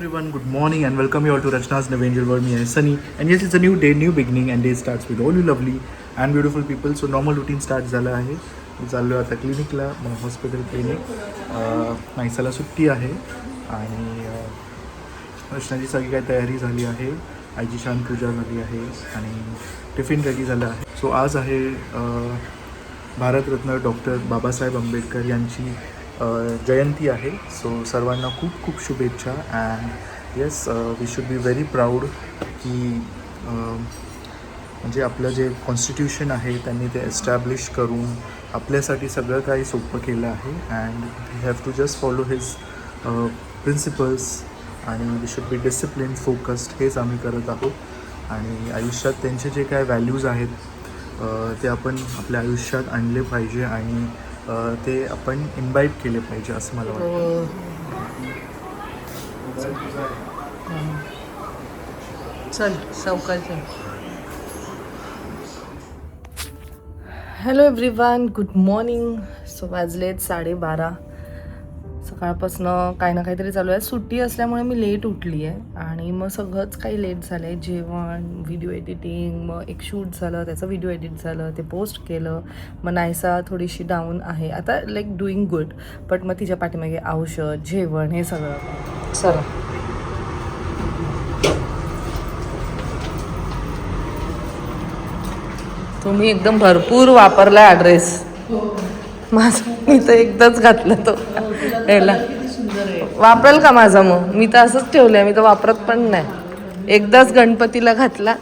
everyone, good morning and welcome you all to Rachna's New Angel World. Me is Sunny and yes, it's a new day, new beginning and day starts with all you lovely and beautiful people. So normal routine start झालं आहे. मी चाललो आता क्लिनिकला, hospital clinic. नाईसाला सुट्टी आहे आणि रचनाची सगळी काही तयारी झाली आहे. आईची शांत पूजा झाली आहे आणि टिफिन रेडी झालं आहे. सो आज आहे भारतरत्न डॉक्टर बाबासाहेब आंबेडकर यांची जयंती आहे. सो सर्वांना खूप खूप शुभेच्छा and yes we should be very proud की म्हणजे आपलं जे कॉन्स्टिट्यूशन आहे त्यांनी ते एस्टॅब्लिश करून आपल्यासाठी सगळं काही सोपं केलं आहे and we have to just follow his principles आणि we should be discipline focused. हेच आम्ही करत आहोत आणि आयुष्यात त्यांचे जे काय व्हॅल्यूज आहेत ते आपण आपल्या आयुष्यात आणले पाहिजे आणि ते आपण इन्व्हाइट केले पाहिजे असं मला वाटतं. चल सावकाश. Hello everyone, good morning. So वाजलेत 12:30. सकाळपासून काही ना काहीतरी चालू आहे. सुट्टी असल्यामुळे मी लेट उठली आहे आणि मग सगळंच काही लेट झालं आहे. जेवण, व्हिडिओ एडिटिंग, मग एक शूट झालं, त्याचं व्हिडिओ एडिट झालं, ते पोस्ट केलं. मग नायसा थोडीशी डाऊन आहे आता, लाईक डुईंग गुड, बट मग तिच्या पाठीमागे औषध, जेवण, हे सगळं. चला तुम्ही एकदम भरपूर वापरला ॲड्रेस माझा. मी तर एकदाच घातला तो याला. वापरेल का माझा? मग मी तर असंच ठेवलं आहे, मी तर वापरत पण नाही. एकदाच गणपतीला घातला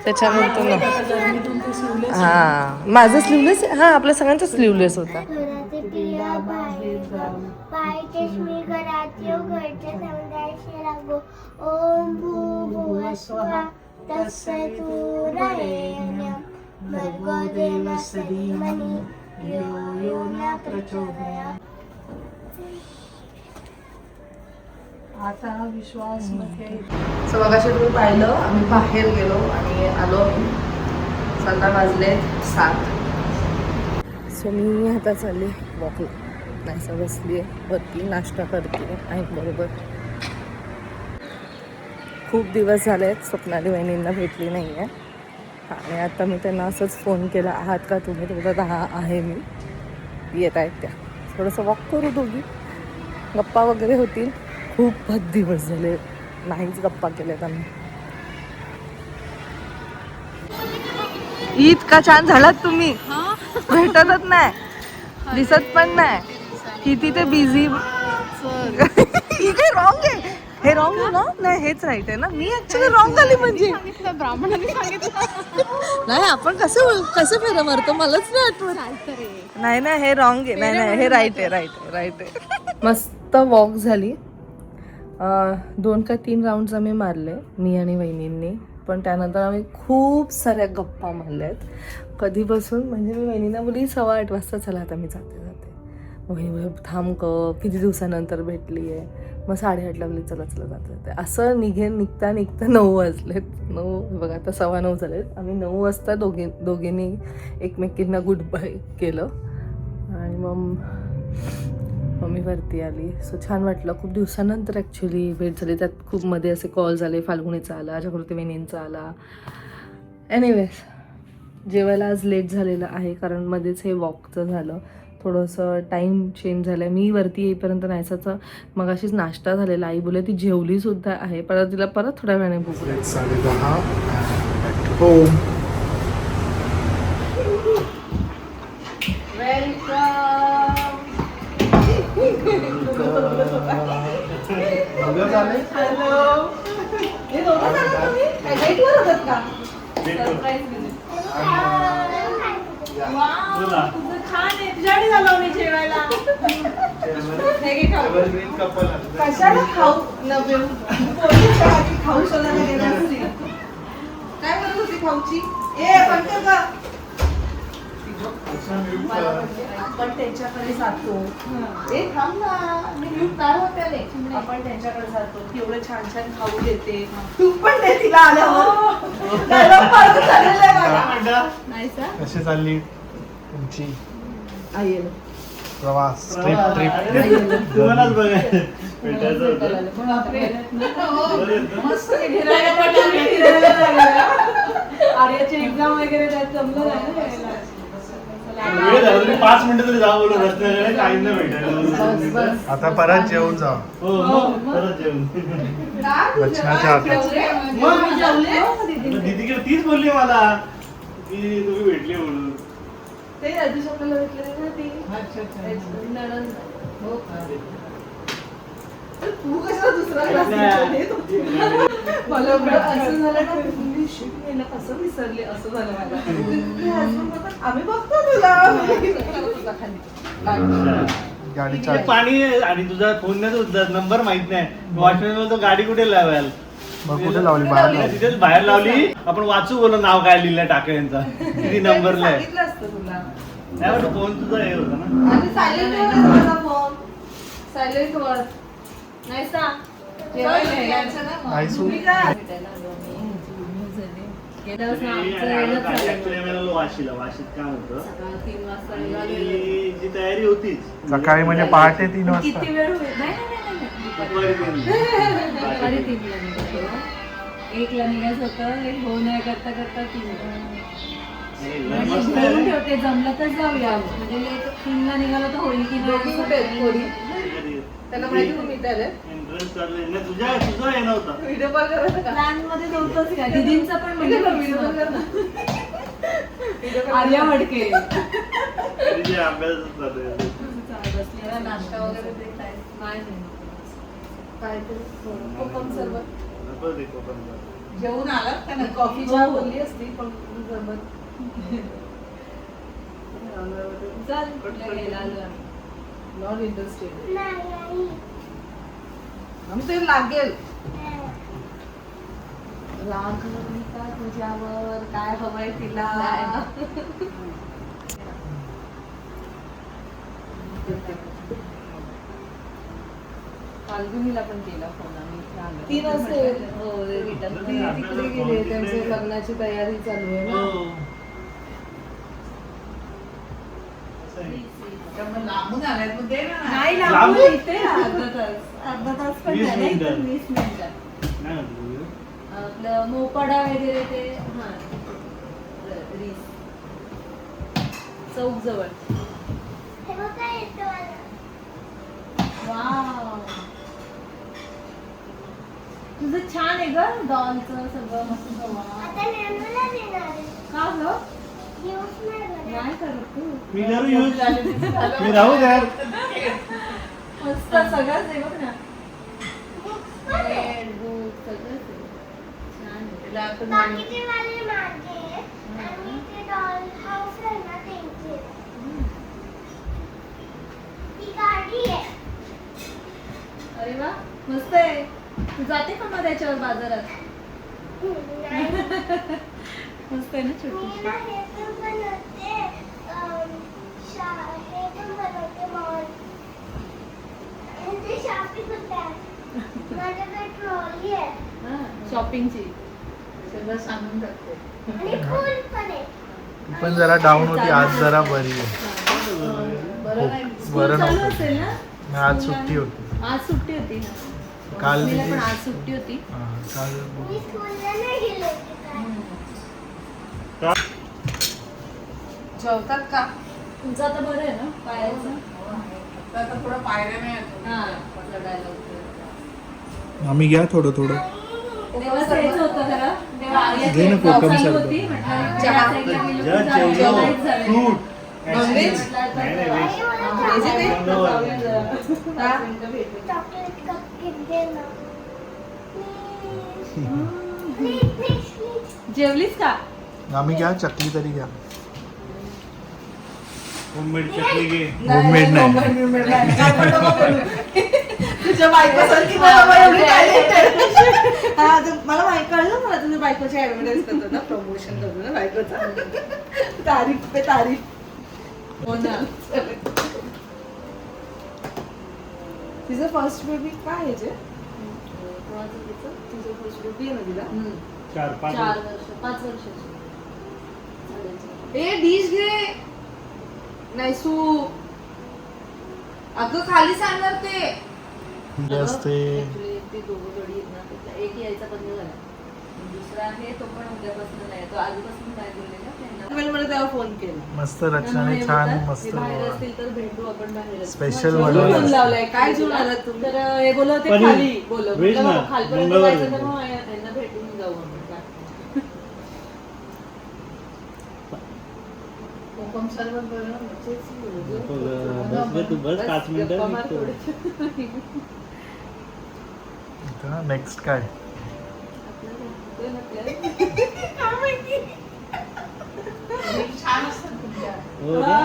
त्याच्यानंतर ना. हां माझं स्लीवलेस. हां आपल्या सगळ्यांचा स्लीवलेस होता. आता विश्वास सो मगाशी तुम्ही पाहिलं आम्ही बाहेर गेलो आणि आलो आम्ही. आता वाजले 7. सो मी आता चालली वॉकला. नाहीसा बसली आहे वरती, नाश्ता करते आहे बरोबर. खूप दिवस झाले आहेत स्वप्नाली वहिनींना भेटली नाही आहे आणि आता मी त्यांना असंच फोन केला, आहात का तुम्ही? तुमचा आहे मी येत आहेत त्या. थोडंसं वॉक करू, दोघी गप्पा वगैरे होतील. खूपच दिवस झाले नाहीच गप्पा केल्यात आम्ही. इतका छान झालात तुम्ही, भेटतच नाही, दिसत पण नाही. किती ते बिझी. इथे रॉंग आहे, हे रॉंग आहे ना? नाही हेच राईट आहे ना? मी ऍक्च्युली रॉंग आली म्हणजे. ब्राह्मणांनी सांगितलं नाही. आपण कसं फेरा मारतो मलाच नाही आठवत. नाही नाही हे रॉंग आहे. नाही नाही हे राईट आहे, राईट आहे. मस्त वॉक झाली. 2 का 3 राऊंड्स आम्ही मारले मी आणि वहिनींनी. पण त्यानंतर आम्ही खूप साऱ्या गप्पा मारल्या आहेत. कधीपासून म्हणजे मी वहिनींना बोलली 8:15 वाजता चला आता मी जाते. वहिनी थांब किती दिवसानंतर भेटली आहे. मग 8:30 लागली, चला जाते. असं निघता 9 वाजलेत. 9 बघा आता 9:15 झालेत. आम्ही 9 वाजता दोघींनी एकमेकींना गुड बाय केलं आणि मग मम्मी वरती आली. सो छान वाटलं. खूप दिवसानंतर ॲक्च्युली भेट झाली. त्यात खूप मध्ये असे कॉल झाले. फाल्गुनीचा आला, जागृती वहिनींचा आला. एनिवेज जेवायला आज लेट झालेलं आहे कारण मध्येच हे वॉकचं झालं. थोडंसं टाईम चेंज झालं आहे. मी वरती येईपर्यंत नायसाचं मगाशीच नाश्ता झालेला. आई बोलले ती जेवलीसुद्धा आहे. परत तिला थोड्या वेळाने भूक लागली. 10:30 कशाला खाऊ शोधायला गेला असती. काय करत होती खाऊची? आपण त्यांच्याकडे जातो. थांब ना, मी घेऊन काय होत्याने. आपण त्यांच्याकडे जातो, ती एवढं छान छान खाऊ देते. तू पण दे तिला आल्यावर. कशी चालली तुमची? आई प्रवास ट्रिप तुम्हालाच बघा भेटायचं होतं. आर्याची एक्झाम वगैरे त्यात जमलं नाही ना. वेळ झाला तरी 5 मिनिटं तरी जाऊ बोलू रस्त्याकडे काही नाही भेटायला. आता परत जेवून जा. हो मग परत जेवण. लक्षणाच्या हातात. दीदीकडे तीच बोलली मला की तुम्ही भेटले म्हणून. ते राजू आपल्याला भेटले ना ती नणंद. हो का? तू कसा दुसरा क्लास मला असं झालं ना मी शिकलेलं कसं विसरले असं झालं मला. आम्ही बघतो तुला गाडीच्या ते पाणी आणि तुझा फोन नाही उचलत नंबर माहित नाही. वॉचमॅन तो गाडी कुठे लावाल मग कुठे लावली बाहेर लावली? तिथेच बाहेर लावली. आपण वाचू बोललो नाव काय लिहिलंय टाकळ्यांचा किती नंबरला आहे. सांगितलं असतं तुला. नाही वाटत फोन तुझा हे होता ना. आणि सायलेंट फोन सायलेंट वर नाही सांग नाही सू. वाशीला वाशीत काम होतं आणि जी तयारी होतीच सकाळी म्हणजे पहाटे 3 वाजता. किती वेळ होईल? नाही, दुपारी तीन. दुपारी 3ला निघालो. 1ला निघायचं होतं. एक हो नाही करता करता 3ला. म्हणजे मस्त घेऊन आहे. ठेवते जमलं तर जाऊया. म्हणजे लेट 3ला निघालो तर होईल की दोघी कुठे आहेत? थोडी नाही. त्याला माहिती तुम्ही इथे आले Entrance चाललंय. नाही, तुझा हे नव्हता. व्हिडिओ कॉल करायचा का? प्लॅन मध्ये नव्हतंच का दीदींचा पण म्हणजे व्हिडिओ कॉल नव्हता. व्हिडिओ आर्या वडके तिचे अभ्यासच चालू आहे. बसलेला नाश्ता वगैरे देत आहे. नाही नाही. काय ते कोकम सरबत नको ते कोकणचं. जेवून आलात का नाही? कॉफी चहा बोलली असती पण सरबत चल कुठल्या गेला आलो आम्ही. Not interested. आम्ही ते लागेल राग का तुझ्यावर काय हवंय तिला. फाल्गुनीला पण केला फोन आम्ही इथे आलो. 3 वाजता हो रिटर्न ती तिकडे गेले त्यांचे लग्नाची तयारी चालू आहे ना. हो. नाही लांब लांबून आहे? इथे अर्धा तास पण 20 नाही मिनिटं. तर 20 मिनिटात. नाही म्हणतो. आपलं मोपाडा वगैरे ते हा रीस चौक जवळ. वाव तुझं छान आहे ग डॉलचं सगळं मस्त. का ग नाही करत तू. मी करू यूज मी राहू द्या. मस्त सगळंच आहे बघ ना. Red, book, सगळंच आहे. छान आहे. तिला आपण अरे वा मस्त आहे. तू जाते का मग त्याच्यावर बाजारात? मस्त आहे ना छोटी. शॉपिंगची सगळं सांगून टाकते. ती पण जरा डाऊन होती. आज जरा बरी आहे. बरं नाही बरं चालू नव्हतं. असेल ना. नाही, आज सुट्टी होती. आज सुट्टी होती ना. काल मम्मीला दिली. पण आज सुट्टी होती. हा, काल जेवतात का? तुमचं आता बरं आहे ना पायाचं? आता थोडं पायऱ्या नाही येत. हा चढायला उतरायला. आम्ही घ्या थोडं थोडं. तेव्हा जायचं होतं खरं. तेव्हा आर्या घे ना कोकम पावसाळी सरबत. होती. म्हटलं चहा. या साईडला गेलो जरा की जाऊ. जेवायचं जेवलो झालं. Fruit non veg? नाही नाही व्हेज. व्हेज आहे ते? जाऊया जरा. 5 मिनिटं भेटू. जेवलीस का? आम्ही घ्या चकली तरी घ्या. होममेड चटणी घे. होममेड नाही. homemade नाही. आपण नको बोलू. तुझ्या बायकोसारखी मला बाई एवढी talented. हा, मला माहिती कळलं मला तुझ्या बायकोची ऍडव्हर्टाईज करतो ना प्रमोशन करतो ना बायकोचा. तारीफ पे तारीफ. हो ना. तिचं फर्स्ट बेबी काय आहे जे? तुझं फर्स्ट बेबी आहे ना तिला? 4-5 4 वर्ष 5 वर्षाची. ए डिश घे नाही सू अगं खाली सांगणार ते असते. Actually ते दोघं जोडी आहेत ना, त्यातला एक यायचा बंद झाला. दुसरा आहे तो पण उद्यापासून नाही, तो आजपासून काय बोललेला त्यांना. मला तेव्हा फोन केला. मस्त त्यामुळे रचनाने हे छान बोलतात, मस्त हे बाहेर असतील तर भेटू आपण बाहेर. Special मग बनवलं. फोन लावलाय काय घेऊन आलात तुम्ही? तर हे बोलवते पनीर. खाली बोलव Veg ना, खालपर्यंत मंगळवारी जायचं तर बोलव. मग यांना भेटून जाऊ आपण काय. कोकम सरबत बनव. बस गे तू बस 5 मिनिटं गप्पा मार निघतो. थोडे. नेक्स्ट काय आपल्याला आपल्याला छान असतात तुमच्या. हो ना?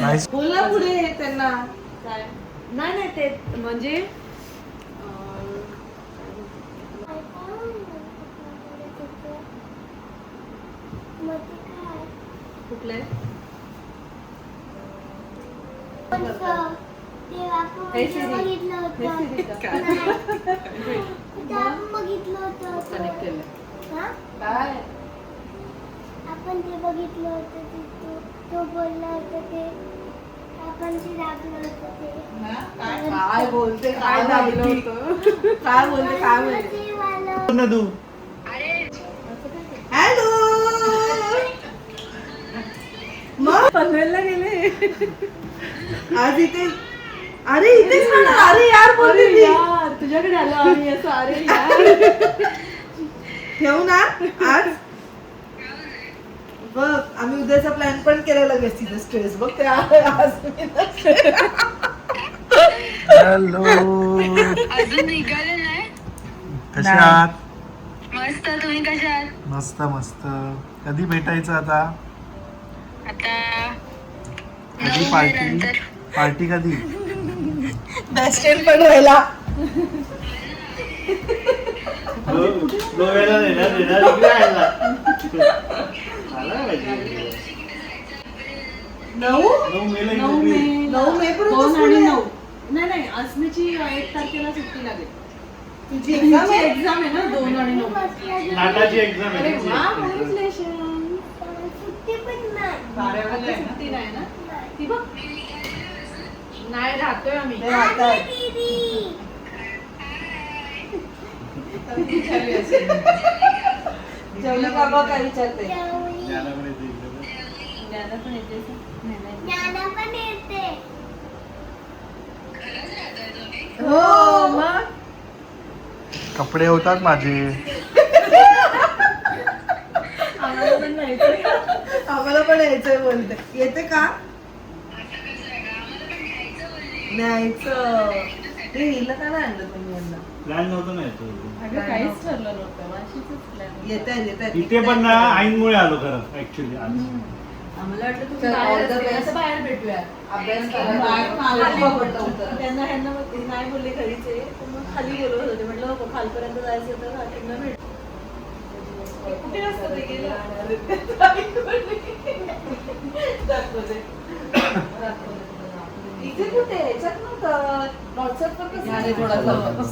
नाईस. बोला पुढे त्यांना. काय नाही नाही ते म्हणजे कुठले हे सिरी का कनेक्ट केलं काय आपण ते बघितलं होतं ते तो बोलला होता ते आपण ते दाखवलं होतं ते काय बोलते काय दाबलं होतं काय बोलते काय बोलते ते वालं ना तू हॅलो मग पनवेलला गेले आज इथे अरे इथेच राहणार. अरे यार बोलते अरे ती. यार तुझ्याकडे आलो आम्ही असं अरे यार ठेवू ना आज बघ आम्ही उद्याचा प्लॅन पण केला लगेच तिथे स्ट्रेस बघ ते आज मी नसते. हॅलो अजून निघाले नाही. कसे आहात? मस्त, तुम्ही कशा आहात? मस्त मस्त. कधी भेटायचं आता? आता कधी 9 पार्टी? महिन्यानंतर. पार्टी कधी? बेस्ट फ्रेंड पण व्हायला गोव्याला देणार इकडे आला. आला पाहिजे. 9 मेला इकडे. 9 मे पर्यंत 2 school आणि आहे. 9 नाही नाही अस्मीची 1 तारखेला सुट्टी लागेल. तुझी एक्झाम आहे एक्झाम आहे ना 2 आणि 9. नाटाची एक्झाम अरे आहे वा त्याची. कॉंग्रॅच्युलेशन. सुट्टी पण नाही आता सुट्टी नाही ना ती बघ नाही राहतोय आम्ही ते राहतात. दीदी जेवली का बघ काय विचारते जेवली. ज्ञाना पण येते इकडे. ज्ञाना पण येते नाही नाही ज्ञाना पण येते हो मग कपडे होतात माझे. आम्हाला पण नाही आम्हाला पण यायचंय बोलते येते का न्यायचं ते हिला का नाही आणलं तुम्ही यांना प्लॅन नव्हतं ना याचं. अगं काहीच ठरलं नव्हतं वाशीचंच प्लॅन येत इथे पण ना आईनमुळे आलो खरं ऍक्च्युली. आम्हाला वाटलं तुम्ही चल, बाहेर all the असते, best. असं बाहेर भेटूया अभ्यास बाहेर करायला खाली आवडलं होतं. त्यांना ह्यांना मग ते नाही बोलले घरीच आहे तर मग खाली बोलवत होते म्हटलं नको खालपर्यंत जायचं तर त्यांना भेट कुठे असतं ते गेलं इथे कुठे याच्यात नव्हतं व्हॉट्सअपवर कसं थोडा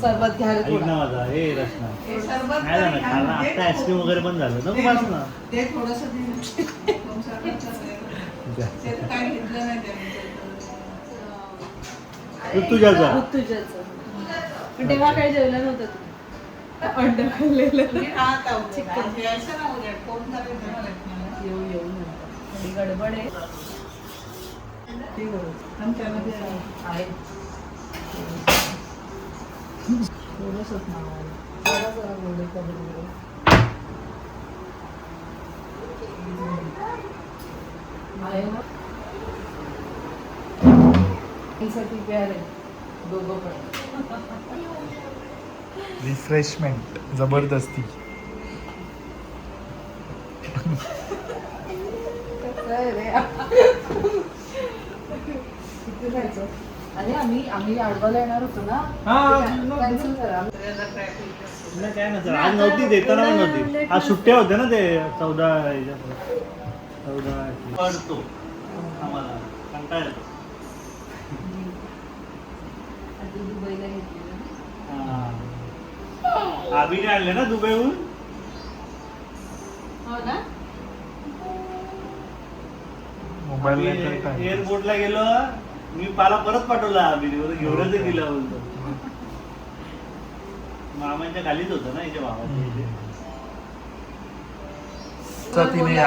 सरबत घ्या रे ऐक थोडा ना माझा हे रचना हे सरबत नाही झालं खाला आता आईस्क्रीम वगैरे पण झालं नको बस ना. ते थोडंसं काय घेतलं नाही ऋतुजाचा. ऋतुजाचं पण तेव्हा काही जेवलं नव्हतं तू अंड खाल्लेलं येऊ येऊ नंतर थोडी गडबड आहे आहे थोडंसंच नाव जरा बोलले कधी आहे ना साठी प्यार आहे दोघं पण रिफ्रेशमेंट जबरदस्ती. कसं आहे रे किती जायचं आणि आम्ही आडवायला येणार होतो ना कॅन्सल करा नाही काय नसतं आज नव्हती देताना पण नव्हती. आज सुट्ट्या होत्या ना ते 14 पडतो आम्हाला कंटाळा येतो. आधी दुबईला घेतलेलं आबीने आणले ना दुबईहून. हो ना मोबाईल नाही तर काय. एअरपोर्टला गेलो मी पाला परत पाठवला हा व्हिडिओ एवढं ते दिला बोलतो. मामांच्या खालीच होतं ना याच्या भावाच्या इथे. तर तिने या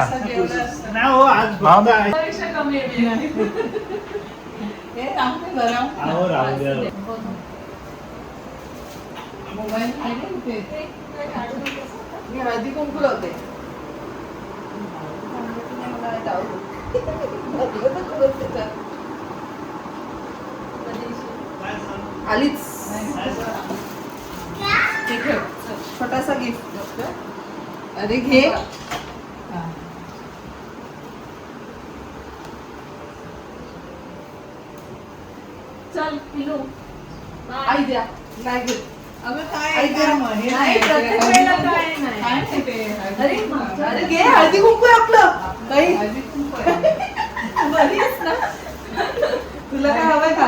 नाही हो आज मामा. फक्त आहे. परीक्षा कमी आहे. हे राहते गरम. अहो, राहू द्या. मोबाईल आहे ना इथे. मी हळदी कुंकू लावते. काय सांग? आलीच काय सांग? ठीक आहे छोटासा गिफ्ट अरे घे चल पिलू. आई द्या नाही घेत अगं काय आई द्या. नाही, नाही, प्रत्येक हळदी वेळेला कुंकू. काय नाही. काय नाही ते. अरे अरे घे हळदी कुंकू आहे आपलं काही हळदी कुंकू आहे. बरी आहेस ना तुला काय हवंय का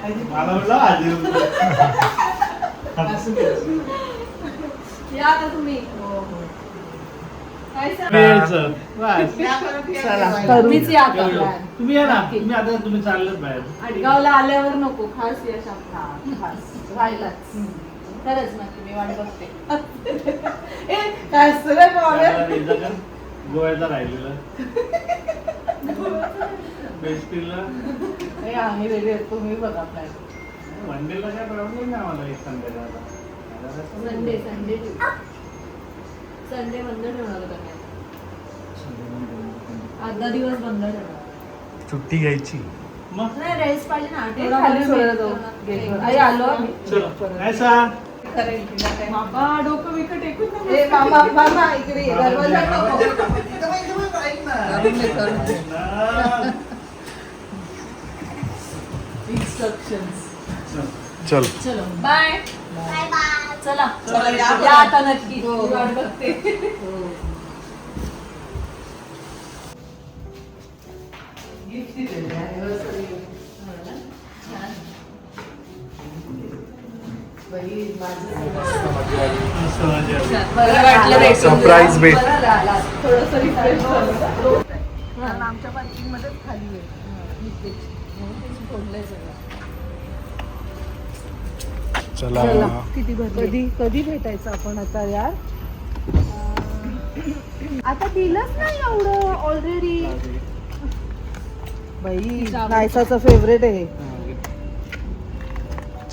मला म्हटलं आधी या आता तुम्ही. काय सांग? यायचं. बस. चला तुम्हीच या आता. तुम्ही या ना तुम्ही चाललेत बाहेर. आडगावला आल्यावर नको खास यश आपला खास राहिलाच खरंच नक्की मी वाट बघते. ए काय असतं रे बाबा? एकदा का गोव्याचा राहिलेला बेस्टीला हे आम्ही वेगळे तुम्ही बघा प्लॅन वनडेला काय प्रॉब्लेम नाही आम्हाला एक संध्याकाळला. संडे संडे संडे बंद ठेवणार होता काय अर्धा दिवस बंद ठेवणार. सुट्टी घ्यायची. मग नाही रेस्ट पाहिजे ना थोडा खाली सोडायला जाऊ. गेटवर. आई आलो आम्ही. चलो काय सांग? करेल तिला काय. बाबा डोकं विकट टेकून ए मामा मामा इकडे ये. दरवाजा नको. करून दे, करून दे. Instructions. चल चलो बाय बाय बाय. चला चला, या या आता नक्की हो, हो. मी वाट बघते. गिफ्ट दिलेलं आहे anniversary. बाई, माझं मस्त मजा आली. बरं वाटलं भेटून. Surprise भेट. बरं झालं. थोडंसं refresh झालं. कारण आमच्या पार्किंग मध्येच खाली आहे म्हणून त्यांनी फोडलंय सगळं. चला कधी कधी भेटायचं आपण आता यार आता दिलंच नाही एवढं ऑलरेडी. बाई नायसाचं फेवरेट आहे हे.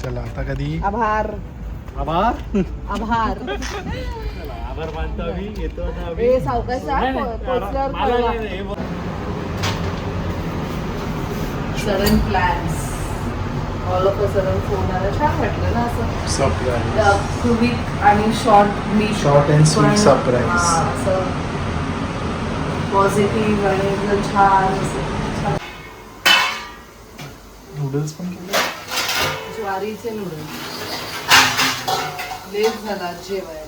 चला आता कधी आभार आभार आभार आभार मानतो आम्ही येतो ना आम्ही. ए सावकाश नाही, नाही, पोचल्यावर मला कळवा. नाही, हे बघ. Sudden plans all of a sudden phone आला. छान वाटलं ना असं सरप्राईज. क्विक आणि short me Short and sweet surprise. असं पॉझिटिव्ह आणि एकदम छान असं नूडल्स पण केले. ज्वारीचे नूडल्स लेट झाला जेवायला.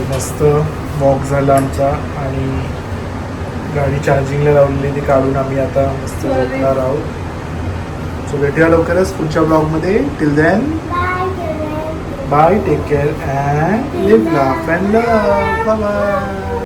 मस्त वॉक झाला आमचा आणि गाडी चार्जिंगला लावलेली ती काढून आम्ही आता मस्त झोपणार आहोत. सो भेटूया लवकरच पुढच्या ब्लॉगमध्ये. Till then bye. Bye, take care and live laugh and love. Bye bye.